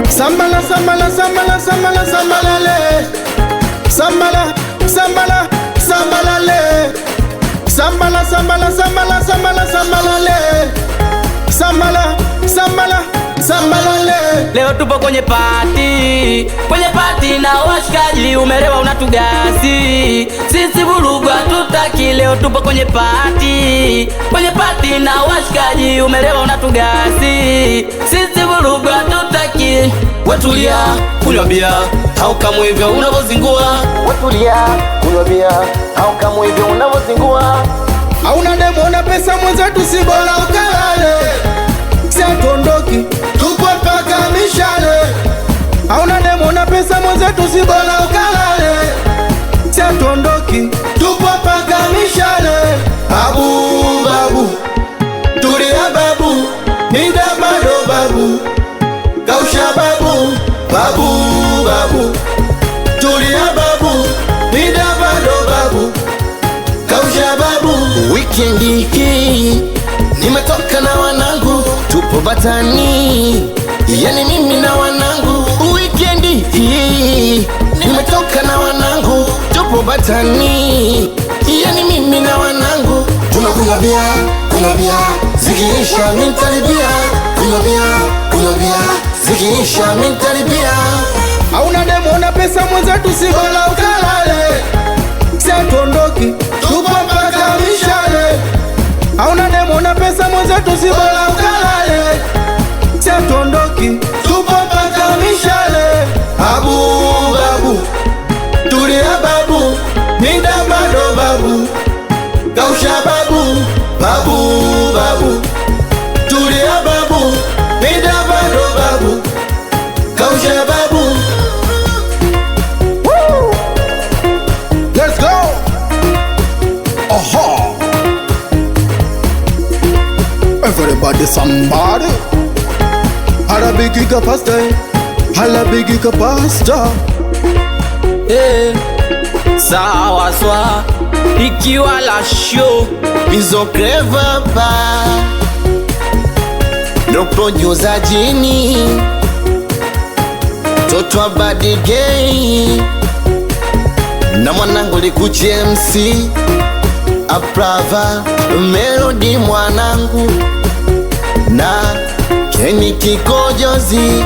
Sambala, sambala, sambala, sambala, sambalale. Sambala, sambala, sambalale. Sambala, sambala, sambala, sambala, sambalale. Sambala, sambala, sambalale. Leo tupo kwenye party na washikaji, umelewa unatugasi. Sisi vurugu hatutaki, leo tupo kwenye party na washikaji, umelewa unatugasi. Sisi vurugu hatutaki. Wetulia, kunywa bia, au kama hivyo unavozingua. Wetulia, kunywa bia, au kama hivyo unavozingua. Hauna demo una pesa mwenzetu, si bora ukalale. Siatondoki, tupo paka mishale. Hauna demo una pesa mwenzetu, si bora ukalale. Siatondoki, tupo paka mishale. Babu, babu, tulia babu, nida bado babu. Kausha babu, babu, babu, tulia babu, nida bado babu. Kausha babu. Weekendi hii nimetoka na wanangu, tupo batani, yani mimi na wanangu. Weekendi hii nimetoka na wanangu, tupo batani, yani mimi na wanangu. Tunakunywa bia, zikiisha mintalibia. Kunywa bia, zikiisha mintalibia. Hauna demo una pesa mwenzetu, si bora ukalale. Siatondoki, tupo mpaka mishale. Hauna demo una pesa mwenzetu, si bora ukalale. Siatondoki, tupo mpaka mishale. Babu, babu, tulia babu, nida bado babu. Kausha babu, babu, babu, tulia babu, nida bado babu. Kausha babu. Woo! Let's go. Aha. Everybody somebody. Hala bigi ka pasta, hala bigi ka pasta. Sawa swa, ikiwa la show Bizo Clever pa no producer jini Totwa badi gay na mwanangu likuchi MC Aprava Melody mwanangu na Kenny Kikojozi.